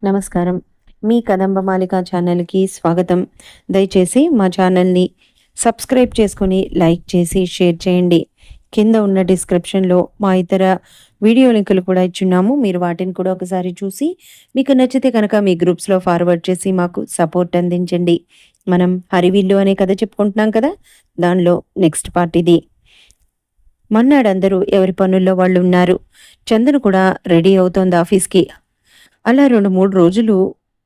నమస్కారం. మీ కదంబమాలిక ఛానల్‌కి స్వాగతం. దయచేసి మా ఛానల్‌ని సబ్స్క్రైబ్ చేసుకొని, లైక్ చేసి, షేర్ చేయండి. కింద ఉన్న డిస్క్రిప్షన్‌లో మా ఇతర వీడియో లింకులు కూడా ఇచ్చున్నాము. మీరు వాటిని కూడా ఒకసారి చూసి, మీకు నచ్చితే కనుక మీ గ్రూప్స్‌లో ఫార్వర్డ్ చేసి మాకు సపోర్ట్ అందించండి. మనం హరివిల్లు అనే కథ చెప్పుకుంటున్నాం కదా! దానిలో నెక్స్ట్ పార్ట్ ఇది. మర్నాడందరూ ఎవరి పనుల్లో వాళ్ళున్నారు. చందన కూడా రెడీ అవుతోంది ఆఫీస్‌కి. అలా 2, 3 రోజులు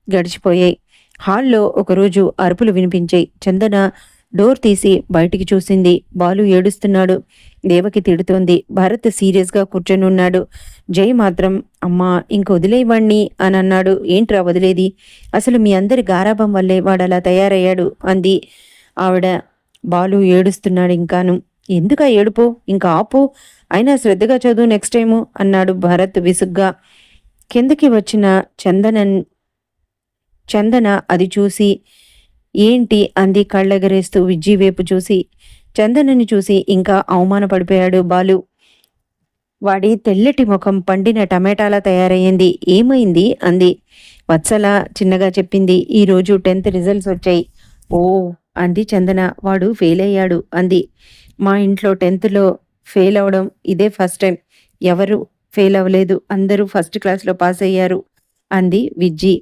గడిచిపోయాయి. హాల్‌లో ఒకరోజు అరుపులు వినిపించాయి. చందన డోర్ తీసి బయటికి చూసింది. బాలు ఏడుస్తున్నాడు. దేవకి తిడుతోంది. భరత్ సీరియస్‌గా కూర్చొనున్నాడు. జై మాత్రం అమ్మా ఇంక వదిలేయ్ వాణ్ణి అని అన్నాడు. ఏంట్రా వదిలేది? అసలు మీ అందరి గారాబం వల్లే వాడలా తయారయ్యాడు అంది ఆవిడ. బాలు ఏడుస్తున్నాడు ఇంకాను. ఎందుకా ఏడుపు? ఇంక ఆపు. అయినా శ్రద్ధగా చదువు నెక్స్ట్ టైము అన్నాడు భరత్ విసుగ్గా. కిందకి వచ్చిన చందన అది చూసి ఏంటి అంది కళ్ళెగరేస్తూ విజ్జి వైపు చూసి. చందనని చూసి ఇంకా అవమానపడిపోయాడు బాలు. వాడి తెల్లటి ముఖం పండిన టమాటాలా తయారయ్యింది. ఏమైంది అంది. వత్సల చిన్నగా చెప్పింది. ఈరోజు 10th రిజల్ట్స్ వచ్చాయి. ఓ అంది చందన. వాడు ఫెయిల్ అయ్యాడు అంది. మా ఇంట్లో 10thలో ఫెయిల్ అవడం ఇదే ఫస్ట్ టైం. ఎవరు ఫెయిల్ అవ్వలేదు. అందరూ ఫస్ట్ క్లాస్లో పాస్ అయ్యారు అంది విజ్జి.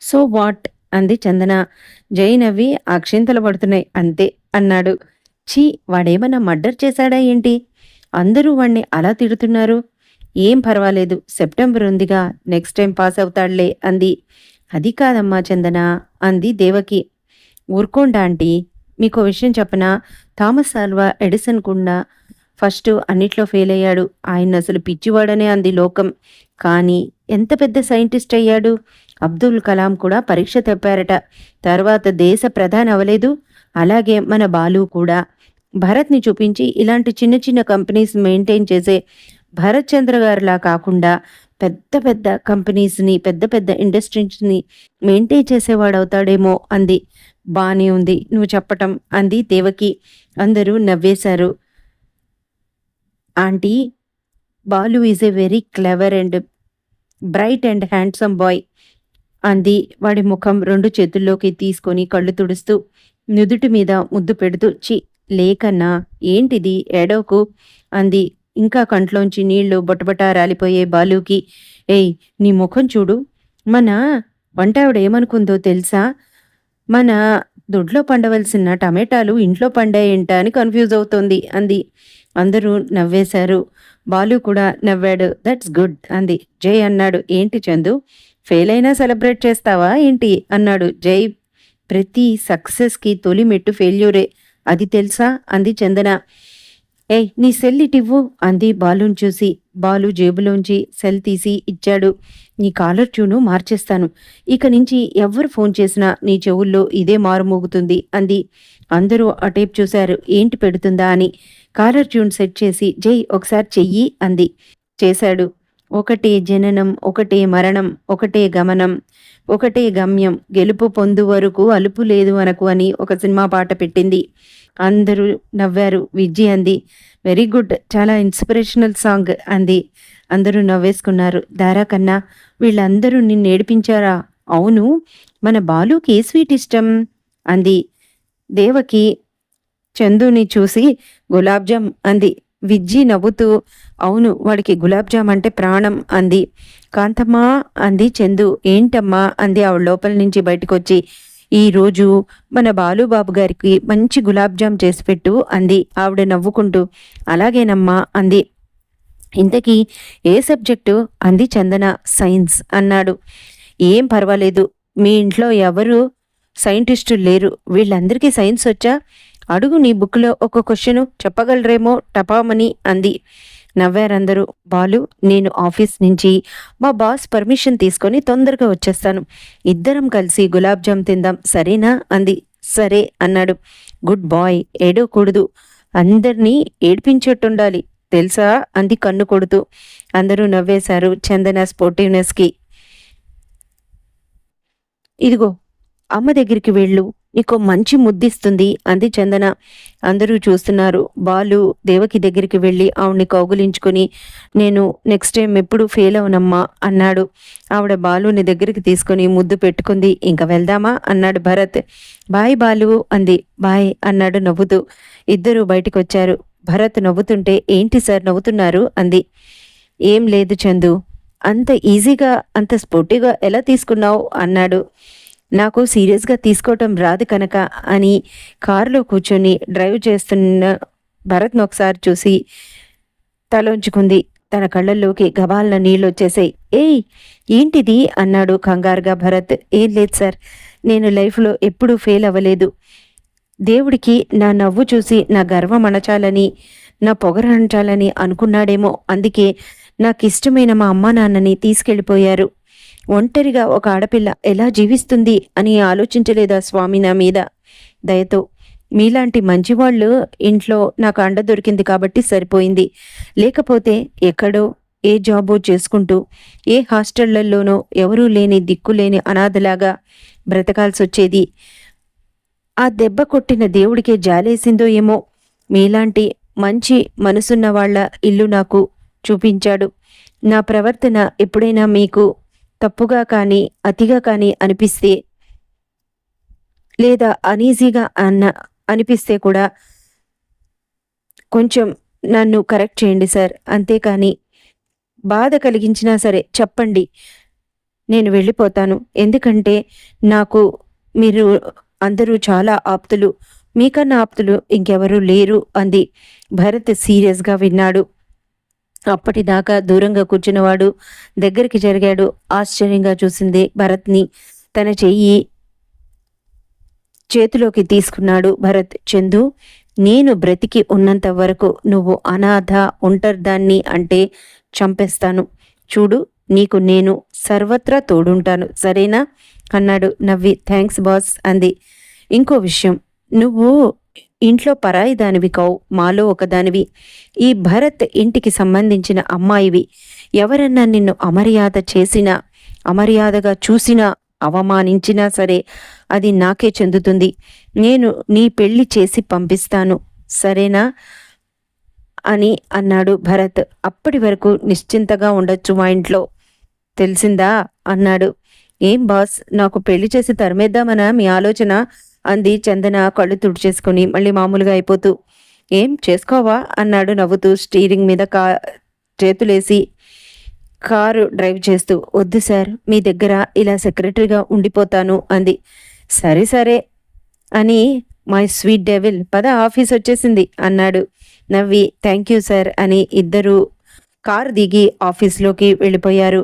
సో వాట్ అంది చందన. జై నవ్వి అక్షింతలు పడుతున్నాయి అంతే అన్నాడు. ఛీ వాడేమన్నా మర్డర్ చేశాడా ఏంటి? అందరూ వాణ్ణి అలా తిడుతున్నారు. ఏం పర్వాలేదు, సెప్టెంబర్ ఉందిగా, నెక్స్ట్ టైం పాస్ అవుతాడులే అంది. అది కాదమ్మా చందన అంది దేవకి. ఊరుకోండా ఆంటీ, మీకో విషయం చెప్పనా? థామస్ ఆల్వా ఎడిసన్ కూడా ఫస్ట్ అన్నిట్లో ఫెయిల్ అయ్యాడు. ఆయన అసలు పిచ్చివాడనే అంది లోకం. కానీ ఎంత పెద్ద సైంటిస్ట్ అయ్యాడు. అబ్దుల్ కలాం కూడా పరీక్ష తప్పారట. తర్వాత దేశ ప్రధాని అవలేదు. అలాగే మన బాలు కూడా. భరత్ని చూపించి ఇలాంటి చిన్న చిన్న కంపెనీస్ మెయింటైన్ చేసే భరత్ చంద్ర గారిలా కాకుండా పెద్ద పెద్ద కంపెనీస్ని, పెద్ద పెద్ద ఇండస్ట్రీస్ని మెయింటైన్ చేసేవాడు అవుతాడేమో అంది. బానే ఉంది నువ్వు చెప్పటం అంది దేవకి. అందరూ నవ్వేశారు. Aunty, Balu is a very clever and bright and handsome boy అంది వాడి ముఖం 2 చేతుల్లోకి తీసుకొని కళ్ళు తుడుస్తూ, నుదుటి మీద ముద్దు పెడుతూ. చి లేకన్నా ఏంటిది ఏడవకు అంది. ఇంకా కంట్లోంచి నీళ్లు బొటబటా రాలిపోయే బాలుకి. ఏయ్ నీ ముఖం చూడు. మన వంటావిడ ఏమనుకుందో తెలుసా? మన దొడ్లో పండవలసిన టమాటాలు ఇంట్లో పండాయంట అని కన్ఫ్యూజ్ అవుతోంది అంది. అందరూ నవ్వేశారు. బాలు కూడా నవ్వాడు. దట్స్ గుడ్ అంది. జై అన్నాడు. ఏంటి చందు, ఫెయిల్ అయినా సెలబ్రేట్ చేస్తావా ఏంటి అన్నాడు జై. ప్రతి సక్సెస్కి తొలి మెట్టు ఫెయిల్యూరే, అది తెలుసా అంది చందన. ఏయ్ నీ సెల్ ఇటివ్వు అంది బాలుని చూసి. బాలు జేబులోంచి సెల్ తీసి ఇచ్చాడు. నీ కాలర్ ట్యూను మార్చేస్తాను. ఇక నుంచి ఎవ్వరు ఫోన్ చేసినా నీ చెవుల్లో ఇదే మారుమోగుతుంది అంది. అందరూ అటేపు చూశారు ఏంటి పెడుతుందా అని. కాలర్ ట్యూన్ సెట్ చేసి జై ఒకసారి చెయ్యి అంది. చేశాడు. ఒకటే జననం, ఒకటే మరణం, ఒకటే గమనం, ఒకటే గమ్యం, గెలుపు పొందు వరకు అలుపు లేదు అనకు అని ఒక సినిమా పాట పెట్టింది. అందరూ నవ్వారు. విజ్జి అంది. వెరీ గుడ్, చాలా ఇన్స్పిరేషనల్ సాంగ్ అంది. అందరూ నవ్వేసుకున్నారు. దారా కన్నా వీళ్ళందరూ నిన్ను ఏడిపించారా? అవును, మన బాలుకి ఏ స్వీట్ ఇష్టం అంది. దేవకి చందుని చూసి గులాబ్జామ్ అంది. విజ్జి నవ్వుతూ అవును, వాడికి గులాబ్జామ్ అంటే ప్రాణం అంది. కాంతమ్మా అంది చందు. ఏంటమ్మా అంది ఆవిడ లోపల నుంచి బయటకొచ్చి. ఈరోజు మన బాలుబాబు గారికి మంచి గులాబ్జామ్ చేసి పెట్టు అంది ఆవిడ నవ్వుకుంటూ. అలాగేనమ్మా అంది. ఇంతకీ ఏ సబ్జెక్టు అంది చందన. సైన్స్ అన్నాడు. ఏం పర్వాలేదు, మీ ఇంట్లో ఎవరు సైంటిస్టులు లేరు. వీళ్ళందరికీ సైన్స్ వచ్చా? అడుగు నీ బుక్లో ఒక క్వశ్చను చెప్పగలరేమో టపామని అంది. నవ్వారందరూ. బాలు, నేను ఆఫీస్ నుంచి మా బాస్ పర్మిషన్ తీసుకొని తొందరగా వచ్చేస్తాను. ఇద్దరం కలిసి గులాబ్జామ్ తిందాం సరేనా అంది. సరే అన్నాడు. గుడ్ బాయ్, ఏడవకూడదు, అందరినీ ఏడ్పించేట్టుండాలి తెలుసా అంది కన్ను కొడుతూ. అందరూ నవ్వేశారు చందన స్పోర్టివ్నెస్కి. ఇదిగో అమ్మ దగ్గరికి వెళ్ళు, నీకో మంచి ముద్దిస్తుంది అంది చందన. అందరూ చూస్తున్నారు. బాలు దేవకి దగ్గరికి వెళ్ళి ఆవిడ్ని కౌగులించుకొని, నేను నెక్స్ట్ టైం ఎప్పుడు ఫెయిల్ అవనమ్మా అన్నాడు. ఆవిడ బాలుని దగ్గరికి తీసుకొని ముద్దు పెట్టుకుంది. ఇంక వెళ్దామా అన్నాడు భరత్. బాయ్ బాలు అంది. బాయ్ అన్నాడు నవ్వుతూ. ఇద్దరూ బయటికొచ్చారు. భరత్ నవ్వుతుంటే, ఏంటి సార్ నవ్వుతున్నారు అంది. ఏం లేదు చందు, అంత ఈజీగా అంత స్పోర్టివ్గా ఎలా తీసుకున్నావు అన్నాడు. నాకు సీరియస్గా తీసుకోవటం రాదు కనుక అని కారులో కూర్చొని డ్రైవ్ చేస్తున్న భరత్ను ఒకసారి చూసి తలోంచుకుంది. తన కళ్ళల్లోకి గబాలన నీళ్ళు వచ్చేసాయి. ఏయ్ ఏంటిది అన్నాడు కంగారుగా భరత్. ఏం లేదు సార్, నేను లైఫ్లో ఎప్పుడూ ఫెయిల్ అవ్వలేదు. దేవుడికి నా నవ్వు చూసి నా గర్వం అణచాలని, నా పొగర అణచాలని అనుకున్నాడేమో. అందుకే నాకిష్టమైన మా అమ్మా నాన్నని తీసుకెళ్ళిపోయారు. ఒంటరిగా ఒక ఆడపిల్ల ఎలా జీవిస్తుంది అని ఆలోచించలేదా స్వామి నా మీద దయతో? మీలాంటి మంచివాళ్ళు ఇంట్లో నాకు అండ దొరికింది కాబట్టి సరిపోయింది. లేకపోతే ఎక్కడో ఏ జాబో చేసుకుంటూ ఏ హాస్టళ్లలోనో ఎవరూ లేని దిక్కులేని అనాథలాగా బ్రతకాల్సి వచ్చేది. ఆ దెబ్బ కొట్టిన దేవుడికే జాలేసిందో ఏమో, మీలాంటి మంచి మనసున్న వాళ్ళ ఇల్లు నాకు చూపించాడు. నా ప్రవర్తన ఎప్పుడైనా మీకు తప్పుగా కానీ అతిగా కానీ అనిపిస్తే, లేదా అనీజీగా అనిపిస్తే కూడా కొంచెం నన్ను కరెక్ట్ చేయండి సార్. అంతేకాని బాధ కలిగించినా సరే చెప్పండి, నేను వెళ్ళిపోతాను. ఎందుకంటే నాకు మీరు అందరూ చాలా ఆప్తులు, మీకన్నా ఆప్తులు ఇంకెవరూ లేరు అంది. భరత్ సీరియస్గా విన్నాడు. అప్పటిదాకా దూరంగా కూర్చున్నవాడు దగ్గరికి జరిగాడు. ఆశ్చర్యంగా చూసింది భరత్ని. తన చెయ్యి చేతిలోకి తీసుకున్నాడు భరత్. చందు, నేను బ్రతికి ఉన్నంత వరకు నువ్వు అనాథ ఒంటరిదాన్ని అంటే చంపేస్తాను. చూడు, నీకు నేను సర్వత్రా తోడుంటాను, సరేనా అన్నాడు నవ్వి. థ్యాంక్స్ బాస్ అంది. ఇంకో విషయం, నువ్వు ఇంట్లో పరాయి దానివి కావు, మాలో ఒకదానివి. ఈ భరత్ ఇంటికి సంబంధించిన అమ్మాయివి. ఎవరన్నా నిన్ను అమర్యాద చేసినా, అమర్యాదగా చూసినా, అవమానించినా సరే అది నాకే చెందుతుంది. నేను నీ పెళ్లి చేసి పంపిస్తాను, సరేనా అని అన్నాడు భరత్. అప్పటి వరకు నిశ్చింతగా ఉండొచ్చు మా ఇంట్లో, తెలిసిందా అన్నాడు. ఏం బాస్, నాకు పెళ్లి చేసి తరిమేద్దామనా మీ ఆలోచన అంది చందన కళ్ళు తుడిచేసుకుని మళ్ళీ మామూలుగా అయిపోతూ. ఏం చేసుకోవా అన్నాడు నవ్వుతూ స్టీరింగ్ మీద చేతులేసి కారు డ్రైవ్ చేస్తూ. వద్దు సార్, మీ దగ్గర ఇలా సెక్రటరీగా ఉండిపోతాను అంది. సరే సరే అని మై స్వీట్ డెవిల్, పద ఆఫీస్ వచ్చేసింది అన్నాడు నవ్వి. థ్యాంక్ యూ సార్ అని ఇద్దరు కారు దిగి ఆఫీస్లోకి వెళ్ళిపోయారు.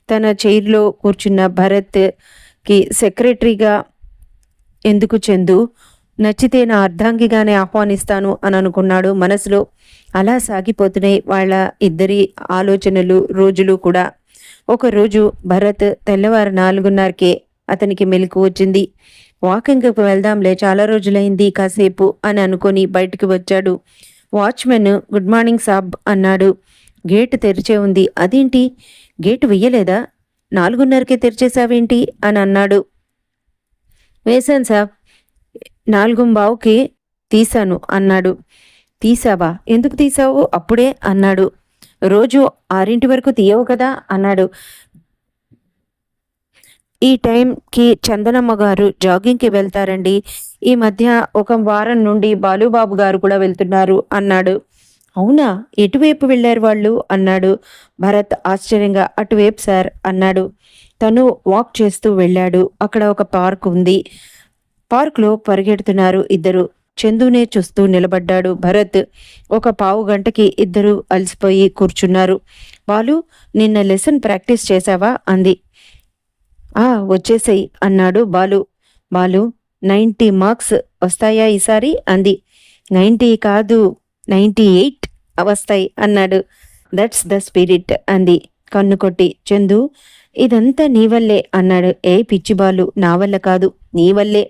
తన చైర్లో కూర్చున్న భరత్కి సెక్రటరీగా ఎందుకు చందు, నచ్చితే నా అర్ధాంగిగానే ఆహ్వానిస్తాను అని అనుకున్నాడు మనసులో. అలా సాగిపోతున్నాయి వాళ్ళ ఇద్దరి ఆలోచనలు, రోజులు కూడా. ఒకరోజు భరత్ తెల్లవారు 4:30కే అతనికి మెలకు వచ్చింది. వాకింగ్కి వెళ్దాంలే, చాలా రోజులైంది, కాసేపు అని అనుకొని బయటికి వచ్చాడు. వాచ్మెన్ గుడ్ మార్నింగ్ సాబ్ అన్నాడు. గేటు తెరిచే ఉంది. అదేంటి, గేటు వెయ్యలేదా? 4:30కే తెరిచేశావేంటి అని అన్నాడు. వేశాను సాబ్, 4:15కి తీశాను అన్నాడు. తీసావా? ఎందుకు తీసావు అప్పుడే అన్నాడు. రోజు 6 వరకు తీయవు కదా అన్నాడు. ఈ టైంకి చందనమ్మ గారు జాగింగ్కి వెళ్తారండి. ఈ మధ్య ఒక వారం నుండి బాలుబాబు గారు కూడా వెళ్తున్నారు అన్నాడు. అవునా, ఎటువైపు వెళ్ళారు వాళ్ళు అన్నాడు భరత్ ఆశ్చర్యంగా. అటువైపు సార్ అన్నాడు. తను వాక్ చేస్తూ వెళ్ళాడు. అక్కడ ఒక పార్క్ ఉంది. పార్క్లో పరిగెడుతున్నారు ఇద్దరు. చందునే చూస్తూ నిలబడ్డాడు భరత్. ఒక పావు గంటకి ఇద్దరు అలసిపోయి కూర్చున్నారు. బాలు, నిన్న లెసన్ ప్రాక్టీస్ చేశావా అంది. వచ్చేసాయి అన్నాడు బాలు. బాలు, 90 మార్క్స్ వస్తాయా ఈసారి అంది. 90 కాదు, 98 వస్తాయి అన్నాడు. దట్స్ ద స్పిరిట్ అంది కన్ను కొట్టి. చందు, ఇదంతా నీ వల్లే అన్నాడు. ఏ పిచ్చి బాలు, నా వల్ల కాదు, నీ వల్లే,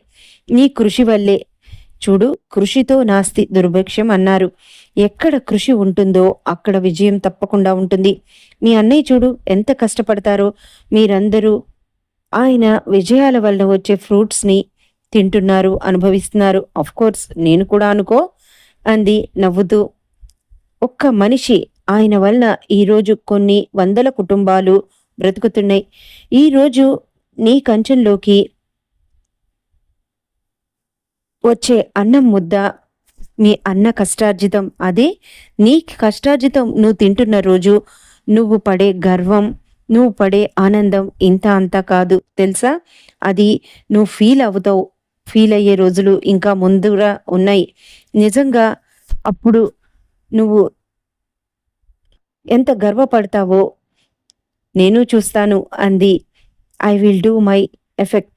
నీ కృషి వల్లే. చూడు, కృషితో నాస్తి దుర్భిక్షం అన్నారు. ఎక్కడ కృషి ఉంటుందో అక్కడ విజయం తప్పకుండా ఉంటుంది. మీ అన్నయ్య చూడు ఎంత కష్టపడతారో. మీరందరూ ఆయన విజయాల వల్ల వచ్చే ఫ్రూట్స్‌ని తింటున్నారు, అనుభవిస్తున్నారు. కోర్స్ నేను కూడా అనుకో అంది నవ్వుతూ. ఒక్క మనిషి ఆయన వలన ఈరోజు కొన్ని వందల కుటుంబాలు బ్రతుకుతున్నాయి. ఈరోజు నీ కంచంలోకి వచ్చే అన్నం ముద్ద మీ అన్న కష్టార్జితం. అదే నీ కష్టార్జితం నువ్వు తింటున్న రోజు నువ్వు పడే గర్వం, నువ్వు పడే ఆనందం ఇంత అంతా కాదు తెలుసా? అది నువ్వు ఫీల్ అవుతావు. ఫీల్ అయ్యే రోజులు ఇంకా ముందురా ఉన్నాయి. నిజంగా అప్పుడు నువ్వు ఎంత గర్వపడతావో నేను చూస్తాను అంది. I will do my effect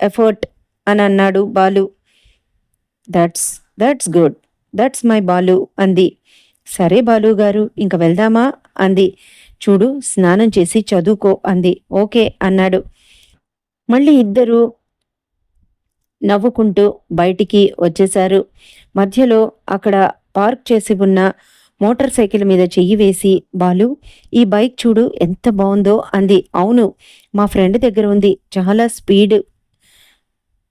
effort అని అన్నాడు Balu. That's that's good. That's my Balu అంది. సరే బాలు గారు ఇంక వెళ్దామా అంది. చూడు స్నానం చేసి చదువుకో అంది. ఓకే అన్నాడు. మళ్ళీ ఇద్దరూ నవ్వుకుంటూ బయటికి వచ్చేశారు. మధ్యలో అక్కడ పార్క్ చేసి ఉన్న మోటార్ సైకిల్ మీద చెయ్యి వేసి, బాలు ఈ బైక్ చూడు ఎంత బావుందో అంది. అవును మా ఫ్రెండ్ దగ్గర ఉంది. చాలా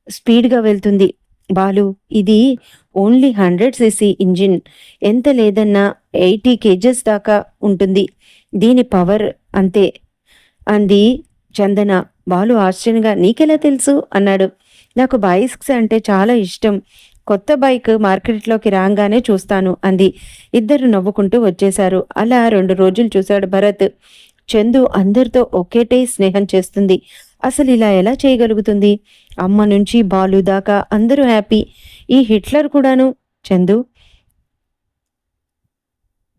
స్పీడ్‌గా వెళ్తుంది. బాలు ఇది ఓన్లీ 100 సీసీ ఇంజిన్. ఎంత లేదన్నా 80 కేజెస్ దాకా ఉంటుంది. దీని పవర్ అంతే అంది చందన. బాలు ఆశ్చర్యంగా నీకెలా తెలుసు అన్నాడు. నాకు బైక్స్ అంటే చాలా ఇష్టం. కొత్త బైక్ మార్కెట్లోకి రాగానే చూస్తాను అంది. ఇద్దరు నవ్వుకుంటూ వచ్చేశారు. అలా 2 రోజులు చూశాడు భరత్. చందు అందరితో ఒకేటే స్నేహం చేస్తుంది. అసలు ఇలా ఎలా చేయగలుగుతుంది? అమ్మ నుంచి బాలు దాకా అందరూ హ్యాపీ. ఈ హిట్లర్ కూడాను. చందు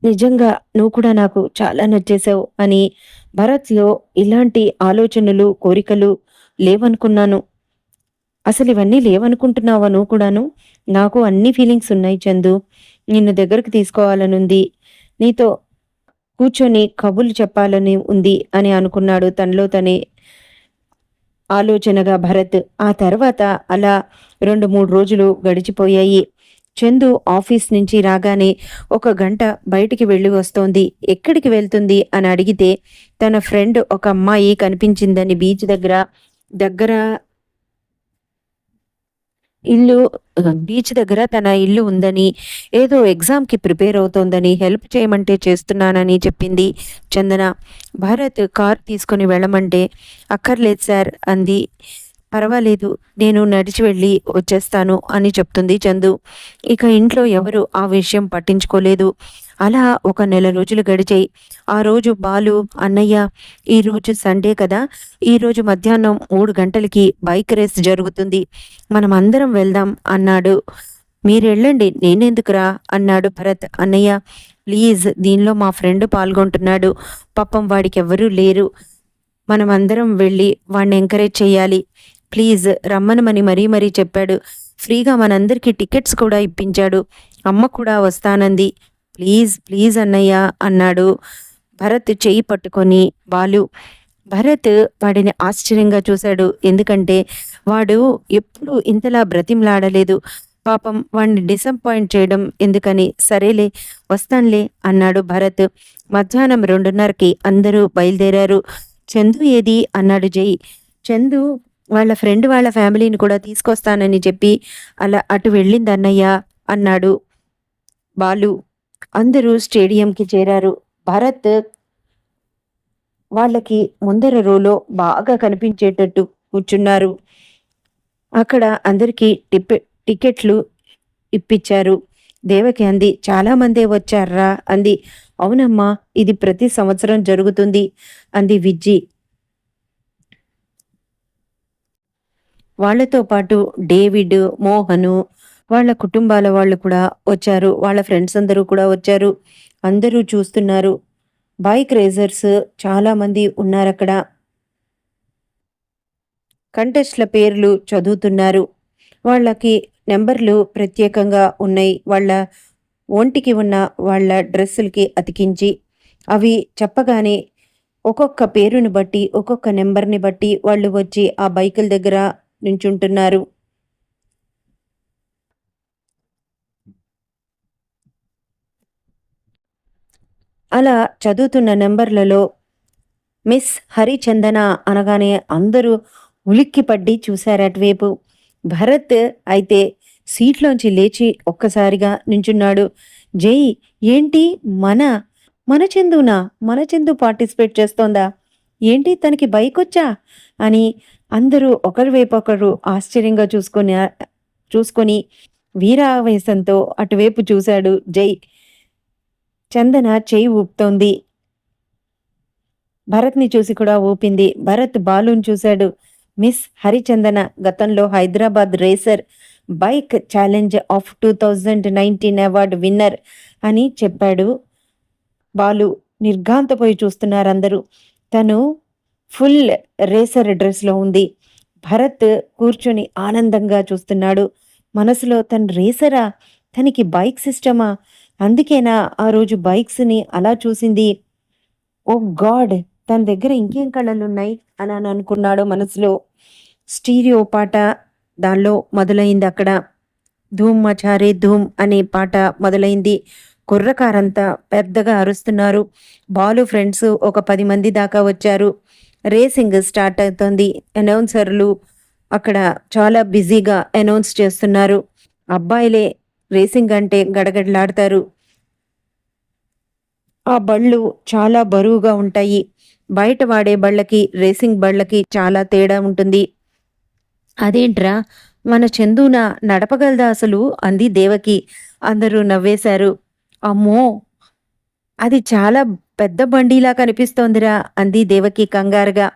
నిజంగా నువ్వు కూడా నాకు చాలా నచ్చేసావు అని భరత్‌లో ఇలాంటి ఆలోచనలు, కోరికలు లేవనుకున్నాను. అసలు ఇవన్నీ లేవనుకుంటున్నావా నువ్వు కూడాను? నాకు అన్ని ఫీలింగ్స్ ఉన్నాయి చందు. నిన్ను దగ్గరికి తీసుకోవాలనుంది. నీతో కూర్చొని కబుర్లు చెప్పాలని ఉంది అని అనుకున్నాడు తనలో తనే ఆలోచనగా భరత్. ఆ తర్వాత అలా 2, 3 రోజులు గడిచిపోయాయి. చందు ఆఫీస్ నుంచి రాగానే 1 గంట బయటికి వెళ్ళి వస్తోంది. ఎక్కడికి వెళ్తుంది అని అడిగితే తన ఫ్రెండ్ ఒక అమ్మాయి కనిపించిందని బీచ్ దగ్గర ఇల్లు బీచ్ దగ్గర తన ఇల్లు ఉందని, ఏదో ఎగ్జామ్‌కి ప్రిపేర్ అవుతోందని, హెల్ప్ చేయమంటే చేస్తున్నానని చెప్పింది చందన. భారత్ కార్ తీసుకొని వెళ్ళమంటే, అక్కర్లేదు సార్ అంది. పర్వాలేదు నేను నడిచి వెళ్ళి వచ్చేస్తాను అని చెప్తుంది చందు. ఇక ఇంట్లో ఎవరు ఆ విషయం పట్టించుకోలేదు. అలా 1 నెల రోజులు గడిచాయి. ఆ రోజు బాలు, అన్నయ్య ఈరోజు సండే కదా, ఈరోజు మధ్యాహ్నం 3 గంటలకి బైక్ రేస్ జరుగుతుంది. మనం అందరం వెళ్దాం అన్నాడు. మీరెళ్ళండి నేనెందుకురా అన్నాడు భరత్. అన్నయ్య ప్లీజ్ దీనిలో మా ఫ్రెండ్ పాల్గొంటున్నాడు. పాపం వాడికెవ్వరూ లేరు. మనం అందరం వెళ్ళి వాడిని ఎంకరేజ్ చేయాలి. ప్లీజ్ రమ్మనమని మరీ చెప్పాడు. ఫ్రీగా మనందరికీ టికెట్స్ కూడా ఇప్పించాడు. అమ్మ కూడా వస్తానంది. ప్లీజ్ ప్లీజ్ అన్నయ్య అన్నాడు భరత్ చెయ్యి పట్టుకొని బాలు. భరత్ వాడిని ఆశ్చర్యంగా చూశాడు. ఎందుకంటే వాడు ఎప్పుడు ఇంతలా బ్రతిమలాడలేదు. పాపం వాడిని డిసప్పాయింట్ చేయడం ఎందుకని, సరేలే వస్తానులే అన్నాడు భరత్. మధ్యాహ్నం 2:30కి అందరూ బయలుదేరారు. చందు ఏది అన్నాడు జై. చందు వాళ్ళ ఫ్రెండ్ వాళ్ళ ఫ్యామిలీని కూడా తీసుకొస్తానని చెప్పి అలా అటు వెళ్ళింది అన్నయ్య అన్నాడు బాలు. అందరూ స్టేడియంకి చేరారు. భరత్ వాళ్ళకి ముందర రోలో బాగా కనిపించేటట్టు కూర్చున్నారు. అక్కడ అందరికీ టికెట్లు ఇప్పించారు. దేవకి అంది. చాలా మందే వచ్చారా అంది. అవునమ్మా ఇది ప్రతి సంవత్సరం జరుగుతుంది అంది విజ్జి. వాళ్లతో పాటు డేవిడ్, మోహను వాళ్ళ కుటుంబాల వాళ్ళు కూడా వచ్చారు. వాళ్ళ ఫ్రెండ్స్ అందరూ కూడా వచ్చారు. అందరూ చూస్తున్నారు. బైక్ రేసర్స్ చాలా మంది ఉన్నారక్కడ. కంటెస్ట్ల పేర్లు చదువుతున్నారు. వాళ్ళకి నెంబర్లు ప్రత్యేకంగా ఉన్నాయి. వాళ్ళ ఒంటికి ఉన్న వాళ్ళ డ్రెస్సులకి అతికించి అవి చెప్పగానే ఒక్కొక్క పేరుని బట్టి, ఒక్కొక్క నెంబర్ని బట్టి వాళ్ళు వచ్చి ఆ బైకుల దగ్గర నించుంటున్నారు. అలా చదువుతున్న నెంబర్లలో మిస్ హరిచందన అనగానే అందరూ ఉలిక్కిపడి చూశారు అటువైపు. భరత్ అయితే సీట్లోంచి లేచి ఒక్కసారిగా నించున్నాడు. జై, ఏంటి, మన మన చందునా? మన చందు పార్టిసిపేట్ చేస్తోందా? ఏంటి, తనకి బైకొచ్చా? అని అందరూ ఒకరి వైపు ఒకరు ఆశ్చర్యంగా చూసుకొని వీరావేశంతో అటువైపు చూశాడు జై. చందన చెయ్యి ఊపుతోంది. భరత్ని చూసి కూడా ఊపింది. భరత్ బాలుని చూశాడు. మిస్ హరిచందన, గతంలో Hyderabad racer, bike challenge of 2019 award winner అని చెప్పాడు బాలు. నిర్ఘాంతపోయి చూస్తున్నారు అందరూ. తను ఫుల్ రేసర్ డ్రెస్లో ఉంది. భరత్ కూర్చొని ఆనందంగా చూస్తున్నాడు. మనసులో తను రేసరా? తనకి బైక్ సిస్టమా? అందుకేనా ఆ రోజు బైక్స్ని అలా చూసింది? ఓ గాడ్, తన దగ్గర ఇంకేం కళలున్నాయి అని అనుకున్నాడు మనసులో. స్టీరియో పాట దానిలో మొదలైంది. అక్కడ ధూమ్ మచారే ధూమ్ అనే పాట మొదలైంది. కుర్రకారంతా పెద్దగా అరుస్తున్నారు. బాలు ఫ్రెండ్స్ ఒక 10 మంది దాకా వచ్చారు. రేసింగ్ స్టార్ట్ అవుతుంది. అనౌన్సర్లు అక్కడ చాలా బిజీగా అనౌన్స్ చేస్తున్నారు. అబ్బాయిలే రేసింగ్ అంటే గడగడలాడతారు. ఆ బళ్ళు చాలా బరువుగా ఉంటాయి. బయట వాడే బళ్ళకి రేసింగ్ బళ్ళకి చాలా తేడా ఉంటుంది. అదేంట్రా, మన చందూన నడపగలదా అసలు? అంది దేవకి. అందరూ నవ్వేశారు. అమ్మో, అది చాలా పెద్ద బండిలా కనిపిస్తోందిరా అంది దేవకి కంగారుగా.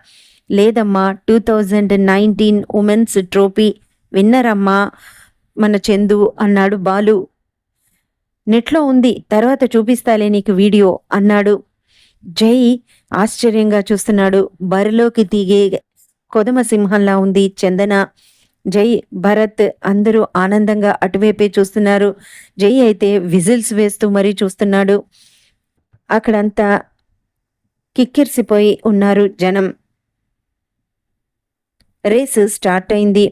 లేదమ్మా, 2019 ఉమెన్స్ ట్రోఫీ విన్నర్ అమ్మా మన చందు అన్నాడు బాలు. నెట్లో ఉంది, తర్వాత చూపిస్తాలే నీకు వీడియో అన్నాడు. జై ఆశ్చర్యంగా చూస్తున్నాడు. బరిలోకి దిగే కొదమ సింహంలా ఉంది చందన. జై, భరత్ అందరూ ఆనందంగా అటువైపే చూస్తున్నారు. జై అయితే విజిల్స్ వేస్తూ మరీ చూస్తున్నాడు. అక్కడంతా కిక్కిరిసిపోయి ఉన్నారు జనం. రేస్ స్టార్ట్ అయింది.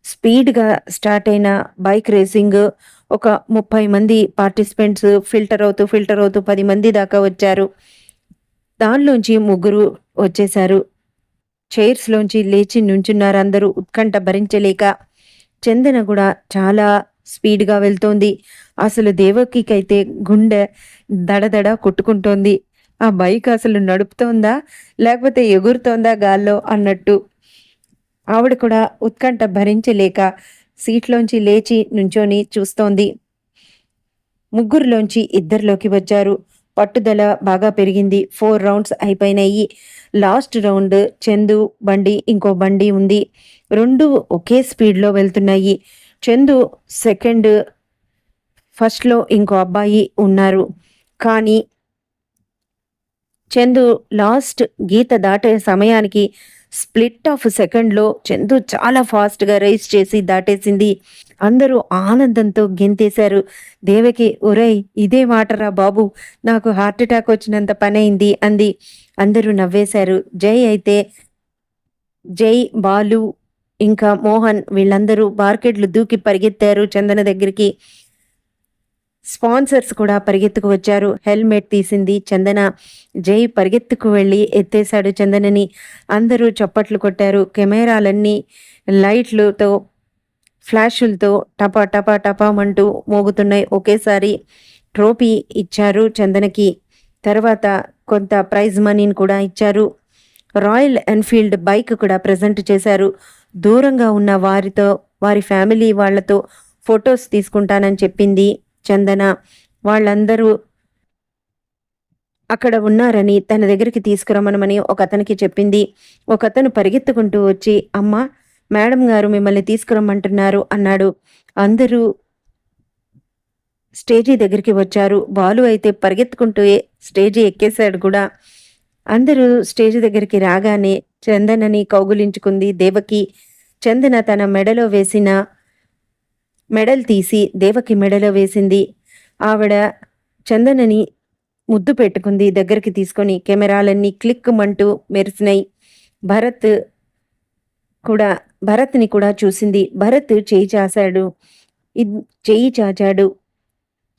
స్పీడ్గా స్టార్ట్ అయిన బైక్ రేసింగ్. ఒక 30 మంది పార్టిసిపెంట్స్ ఫిల్టర్ అవుతూ 10 మంది దాకా వచ్చారు. దానిలోంచి 3 వచ్చేశారు. చైర్స్లోంచి లేచి నుంచున్నారు అందరూ ఉత్కంఠ భరించలేక. చందన కూడా చాలా స్పీడ్గా వెళ్తోంది. అసలు దేవకికైతే గుండె దడదడ కొట్టుకుంటోంది. ఆ బైక్ అసలు నడుపుతోందా లేకపోతే ఎగురుతోందా గాల్లో అన్నట్టు. ఆవిడ కూడా ఉత్కంఠ భరించలేక సీట్లోంచి లేచి నుంచొని చూస్తోంది. 3లోంచి 2లోకి వచ్చారు. పట్టుదల బాగా పెరిగింది. 4 రౌండ్స్ అయిపోయినాయి. లాస్ట్ రౌండ్ చందు బండి, ఇంకో బండి ఉంది. 2 ఒకే స్పీడ్లో వెళ్తున్నాయి. చందు సెకండ్, ఫస్ట్లో ఇంకో అబ్బాయి ఉన్నారు. కానీ చందు లాస్ట్ గీత దాటే సమయానికి స్ప్లిట్ ఆఫ్ సెకండ్లో చందు చాలా ఫాస్ట్గా రేస్ చేసి దాటేసింది. అందరూ ఆనందంతో గెంతేశారు. దేవకి, ఒరేయ్, ఇదే మాటరా బాబు, నాకు హార్ట్ అటాక్ వచ్చినంత పనైంది అంది. అందరూ నవ్వేశారు. జై, బాలు ఇంకా మోహన్ వీళ్ళందరూ మార్కెట్లు దూకి పరిగెత్తారు చందన దగ్గరికి. స్పాన్సర్స్ కూడా పరిగెత్తుకు వచ్చారు. హెల్మెట్ తీసింది చందన. జై పరిగెత్తుకు వెళ్ళి ఎత్తేశాడు చందనని. అందరూ చప్పట్లు కొట్టారు. కెమెరాలన్నీ లైట్లతో ఫ్లాషులతో టపా టపా టపామంటూ మోగుతున్నాయి. ఒకేసారి ట్రోఫీ ఇచ్చారు చందనకి. తర్వాత కొంత ప్రైజ్ మనీని కూడా ఇచ్చారు. రాయల్ ఎన్ఫీల్డ్ బైక్ కూడా ప్రజెంట్ చేశారు. దూరంగా ఉన్న వారితో, వారి ఫ్యామిలీ వాళ్లతో ఫొటోస్ తీసుకుంటానని చెప్పింది చందన. వాళ్ళందరూ అక్కడ ఉన్నారని తన దగ్గరికి తీసుకురమ్మనమని ఒక అతనికి చెప్పింది. ఒక అతను పరిగెత్తుకుంటూ వచ్చి, అమ్మ, మేడం గారు మిమ్మల్ని తీసుకురమ్మంటున్నారు అన్నాడు. అందరూ స్టేజీ దగ్గరికి వచ్చారు. బాలు అయితే పరిగెత్తుకుంటూ స్టేజీ ఎక్కేశాడు కూడా. అందరూ స్టేజి దగ్గరికి రాగానే చందనని కౌగులించుకుంది దేవకి. చందన తన మెడలో వేసిన మెడల్ తీసి దేవకి మెడలో వేసింది. ఆవిడ చందనని ముద్దు పెట్టుకుంది దగ్గరికి తీసుకొని. కెమెరాలన్నీ క్లిక్కుమంటూ మెరిసినాయి. భరత్ని కూడా చూసింది. భరత్ చెయ్యి చాచాడు.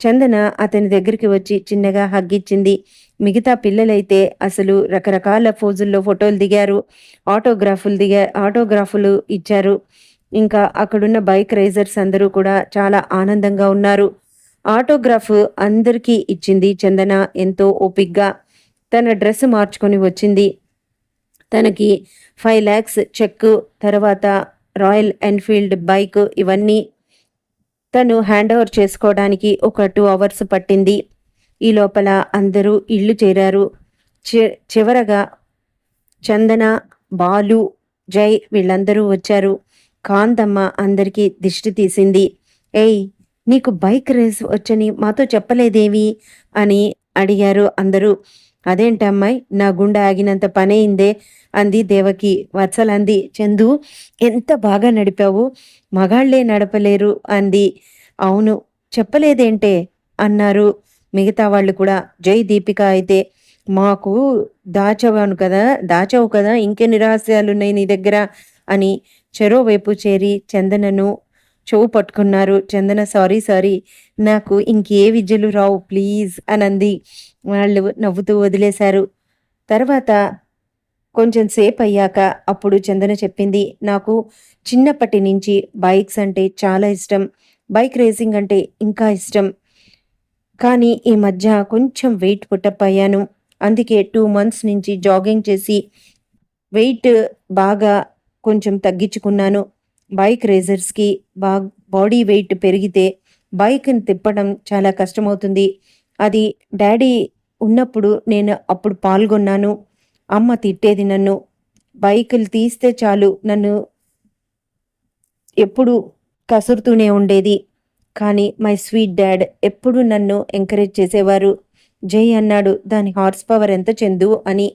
చందన అతని దగ్గరికి వచ్చి చిన్నగా హగ్గిచ్చింది. మిగతా పిల్లలైతే అసలు రకరకాల ఫోజుల్లో ఫోటోలు దిగారు. ఆటోగ్రాఫులు ఇచ్చారు. ఇంకా అక్కడున్న బైక్ రేసర్స్ అందరూ కూడా చాలా ఆనందంగా ఉన్నారు. ఆటోగ్రాఫ్ అందరికీ ఇచ్చింది చందన ఎంతో ఓపిగ్గా. తన డ్రెస్ మార్చుకొని వచ్చింది. తనకి 5,00,000 చెక్కు, తర్వాత రాయల్ ఎన్‌ఫీల్డ్ బైక్ ఇవన్నీ తను హ్యాండ్ ఓవర్ చేసుకోవడానికి ఒక 2 అవర్స్ పట్టింది. ఈ లోపల అందరూ ఇల్లు చేరారు. చివరగా చందన, బాలు, జై వీళ్ళందరూ వచ్చారు. కాంతమ్మ అందరికీ దిష్టి తీసింది. "ఏయ్! నీకు బైక్ రేస్ వచ్చని మాతో చెప్పలేదేమి?" అని అడిగారు అందరూ. "అదేంటమ్మాయి, నా గుండె ఆగినంత పనయిందే" అంది దేవకి. వత్సలంది, "చందు, ఎంత బాగా నడిపావు, మగాళ్ళే నడపలేరు" అంది. "అవును, చెప్పలేదేంటే" అన్నారు మిగతా వాళ్ళు కూడా. జై, దీపిక అయితే, "మాకు దాచావు కదా, ఇంకెన్ని రహస్యాలున్నాయి నీ దగ్గర" అని చెరోవైపు చేరి చందనను చెవు పట్టుకున్నారు. చందన, సారీ, నాకు ఇంకే విద్యలు రావు ప్లీజ్" అనంది. వాళ్ళు నవ్వుతూ వదిలేశారు. తర్వాత కొంచెం సేపయ్యాక అప్పుడు చందన చెప్పింది, "నాకు చిన్నప్పటి నుంచి బైక్స్ అంటే చాలా ఇష్టం. బైక్ రేసింగ్ అంటే ఇంకా ఇష్టం. కానీ ఈ మధ్య కొంచెం వెయిట్ పుట్టప్ అయ్యాను. అందుకే 2 మంత్స్ నుంచి జాగింగ్ చేసి వెయిట్ బాగా కొంచెం తగ్గించుకున్నాను. బైక్ రేసర్స్‌కి బాడీ వెయిట్ పెరిగితే బైక్‌ని తిప్పడం చాలా కష్టమవుతుంది. అది డ్యాడీ ఉన్నప్పుడు నేను అప్పుడు పాల్గొన్నాను. అమ్మ తిట్టేది నన్ను. బైకులు తీస్తే చాలు నన్ను ఎప్పుడూ కసురుతూనే ఉండేది. కానీ మై స్వీట్ డాడ్ ఎప్పుడూ నన్ను ఎంకరేజ్ చేసేవారు." జై అన్నాడు, "దాని హార్స్ పవర్ ఎంత చందు" అని.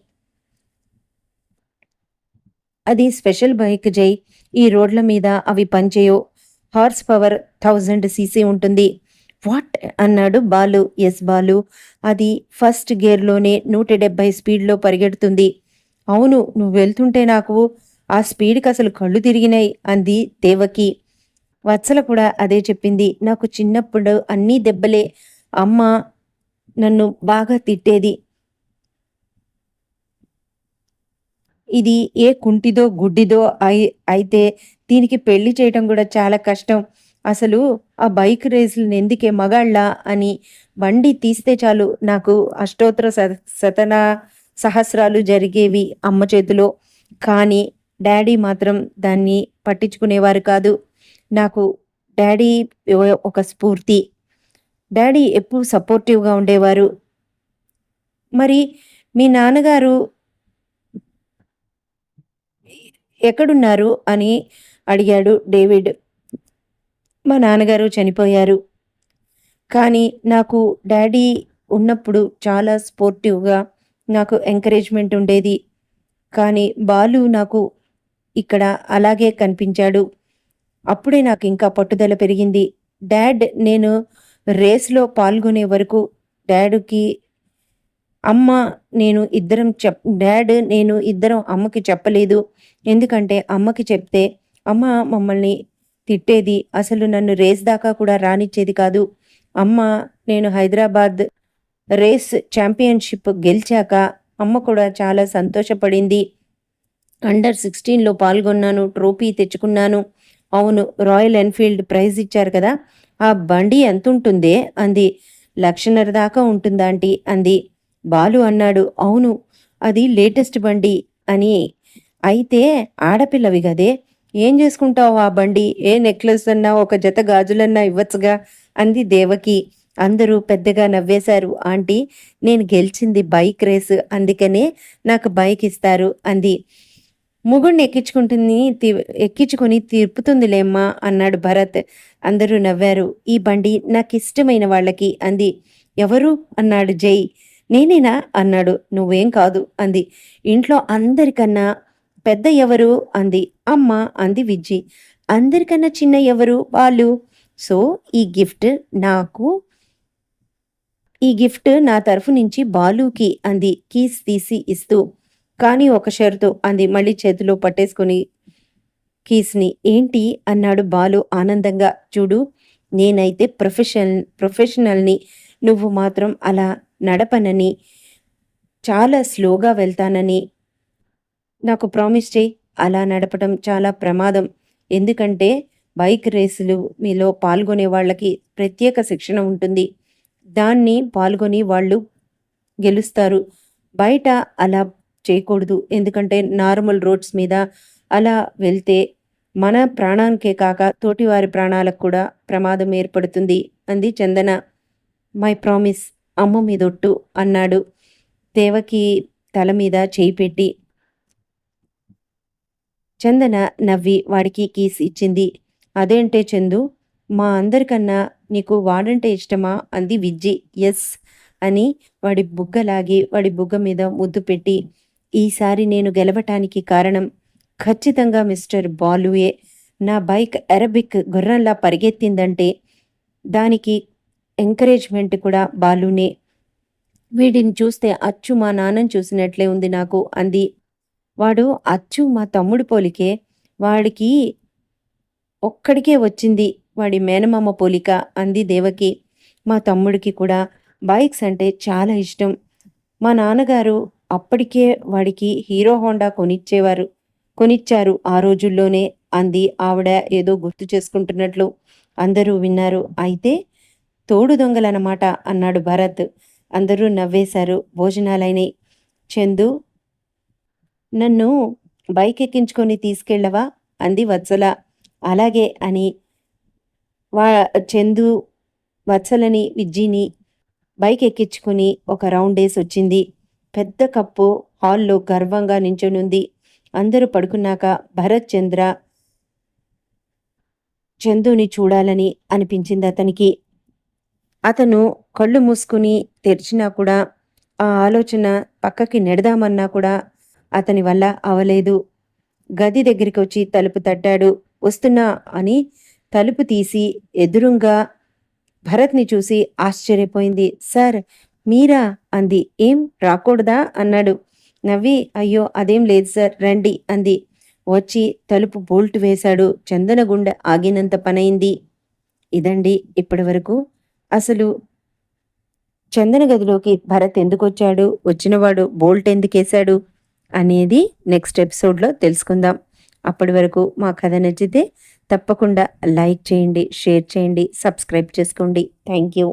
"అది స్పెషల్ బైక్ జై. ఈ రోడ్ల మీద అవి పనిచేయవు. హార్స్ పవర్ 1000 సీసీ ఉంటుంది." "వాట్?" అన్నాడు బాలు. "ఎస్ బాలు, అది ఫస్ట్ గేర్లోనే 170 స్పీడ్లో పరిగెడుతుంది." "అవును, నువ్వు వెళ్తుంటే నాకు ఆ స్పీడ్కి అసలు కళ్ళు తిరిగినాయి" అంది దేవకి. వత్సల కూడా అదే చెప్పింది. "నాకు చిన్నప్పుడు అన్నీ దెబ్బలే. అమ్మ నన్ను బాగా తిట్టేది. ఇది ఏ కుంటిదో గుడ్డిదో అయితే దీనికి పెళ్లి చేయటం కూడా చాలా కష్టం. అసలు ఆ బైక్ రేసులు ఎందుకే మగాళ్ళా అని బండి తీస్తే చాలు నాకు అష్టోత్తర శతన సహస్రాలు జరిగేవి అమ్మ చేతిలో. కానీ డాడీ మాత్రం దాన్ని పట్టించుకునేవారు కాదు. నాకు డాడీ ఒక స్ఫూర్తి. డాడీ ఎప్పుడు సపోర్టివ్‌గా ఉండేవారు." "మరి మీ నాన్నగారు ఎక్కడున్నారు?" అని అడిగాడు డేవిడ్. "మా నాన్నగారు చనిపోయారు. కానీ నాకు డాడీ ఉన్నప్పుడు చాలా స్పోర్టివ్‌గా నాకు ఎంకరేజ్‌మెంట్ ఉండేది. కానీ బాలు నాకు ఇక్కడ అలాగే కనిపించాడు. అప్పుడే నాకు ఇంకా పట్టుదల పెరిగింది. డాడ్ నేను రేస్‌లో పాల్గొనే వరకు డాడీకి అమ్మ డాడ్ నేను ఇద్దరం అమ్మకి చెప్పలేదు. ఎందుకంటే అమ్మకి చెప్తే అమ్మ మమ్మల్ని తిట్టేది. అసలు నన్ను రేస్ దాకా కూడా రానిచ్చేది కాదు. అమ్మ నేను హైదరాబాద్ రేస్ ఛాంపియన్‌షిప్ గెలిచాక అమ్మ కూడా చాలా సంతోషపడింది. అండర్ 16లో పాల్గొన్నాను. ట్రోఫీ తెచ్చుకున్నాను." "అవును, రాయల్ ఎన్‌ఫీల్డ్ ప్రైజ్ ఇచ్చారు కదా! ఆ బండి ఎంతుంటుందే?" అంది. "1,50,000 దాకా ఉంటుందాంటీ" అంది. బాలు అన్నాడు, "అవును, అది లేటెస్ట్ బండి" అని. "అయితే ఆడపిల్లవి గదే! ఏం చేసుకుంటావు ఆ బండి? ఏ నెక్లెస్ అన్నా, ఒక జత గాజులన్నా ఇవ్వచ్చుగా" అంది దేవకి. అందరూ పెద్దగా నవ్వేశారు. "ఆంటీ, నేను గెలిచింది బైక్ రేసు, అందుకనే నాకు బైక్ ఇస్తారు" అంది. "మొగుణ్ణి ఎక్కించుకొని తిప్పుతుందిలేమ్మా" అన్నాడు భరత్. అందరూ నవ్వారు. "ఈ బండి నాకిష్టమైన వాళ్ళకి" అంది. "ఎవరు?" అన్నాడు జై. "నేనేనా" అన్నాడు. "నువ్వేం కాదు" అంది. "ఇంట్లో అందరికన్నా పెద్ద ఎవరు?" అంది. "అమ్మ" అంది విజ్జి. "అందరికన్నా చిన్న ఎవరు?" "వాళ్ళు." "సో నాకు ఈ గిఫ్ట్ నా తరఫు నుంచి బాలుకి" అంది కీస్ తీసి ఇస్తూ. "కానీ ఒక షరతు" అంది మళ్ళీ చేతిలో పట్టేసుకుని కీస్‌ని. "ఏంటి?" అన్నాడు బాలు ఆనందంగా. "చూడు, నేనైతే ప్రొఫెషనల్‌ని. నువ్వు మాత్రం అలా నడపనని, చాలా స్లోగా వెళ్తానని నాకు ప్రామిస్ చెయ్యి. అలా నడపటం చాలా ప్రమాదం. ఎందుకంటే బైక్ రేసులు మీలో పాల్గొనే వాళ్ళకి ప్రత్యేక శిక్షణ ఉంటుంది. దాన్ని పాల్గొని వాళ్ళు గెలుస్తారు. బయట అలా చేయకూడదు. ఎందుకంటే నార్మల్ రోడ్స్ మీద అలా వెళ్తే మన ప్రాణానికే కాక తోటివారి ప్రాణాలకు కూడా ప్రమాదం ఏర్పడుతుంది అంది చందన. మై ప్రామిస్, అమ్మ మీదొట్టు అన్నాడు దేవకి తల మీద చేయి పెట్టి. చందన నవ్వి వాడికి కీస్ ఇచ్చింది. అదేంటే చందు, మా అందరికన్నా నీకు వాడంటే ఇష్టమా అంది విజ్జి. ఎస్ అని వాడి బుగ్గలాగి వాడి బుగ్గ మీద ముద్దు పెట్టి, ఈసారి నేను గెలవటానికి కారణం ఖచ్చితంగా మిస్టర్ బాలుయే. నా బైక్ అరబిక్ గుర్రంలా పరిగెత్తిందంటే దానికి ఎంకరేజ్మెంట్ కూడా బాలునే. వీడిని చూస్తే అచ్చు మా నాన్నని చూసినట్లే ఉంది నాకు అంది. వాడు అచ్చు మా తమ్ముడి పోలికే. వాడికి ఒక్కడికే వచ్చింది వాడి మేనమామ పోలిక అంది దేవకి. మా తమ్ముడికి కూడా బైక్స్ అంటే చాలా ఇష్టం. మా నాన్నగారు అప్పటికే వాడికి హీరో హోండా కొనిచ్చారు ఆ రోజుల్లోనే అంది ఆవిడ ఏదో గుర్తు చేసుకుంటున్నట్లు. అందరూ విన్నారు. అయితే తోడు దొంగలన్నమాట అన్నాడు భరత్. అందరూ నవ్వేశారు. భోజనాలైనాయి. చందు, నన్ను బైక్ ఎక్కించుకొని తీసుకెళ్ళవా అంది వత్సల. అలాగే అని వా చందు వత్సలని విజ్జిని బైక్ ఎక్కించుకుని ఒక రౌండ్ వేసి వచ్చింది. పెద్ద కప్పు హాల్లో గర్వంగా నించునుంది. అందరూ పడుకున్నాక భరత్ చందుని చూడాలని అనిపించింది అతనికి. అతను కళ్ళు మూసుకుని తెరిచినా కూడా ఆ ఆలోచన పక్కకి నెడదామన్నా కూడా అతని వల్ల అవలేదు. గది దగ్గరికి వచ్చి తలుపు తట్టాడు. వస్తున్నా అని తలుపు తీసి ఎదురుంగా భరత్ని చూసి ఆశ్చర్యపోయింది. సార్ మీరా అంది. ఏం రాకూడదా అన్నాడు నవ్వి. అయ్యో అదేం లేదు సార్, రండి అంది. వచ్చి తలుపు బోల్ట్ వేశాడు. చందన గుండె ఆగినంత పనైంది. ఇదండి ఇప్పటి వరకు. అసలు చందన గదిలోకి భరత్ ఎందుకొచ్చాడు, వచ్చినవాడు బోల్ట్ ఎందుకేశాడు అనేది నెక్స్ట్ ఎపిసోడ్లో తెలుసుకుందాం. అప్పటి వరకు మా కథ నచ్చితే తప్పకుండా లైక్ చేయండి, షేర్ చేయండి, సబ్స్క్రైబ్ చేసుకోండి. Thank you.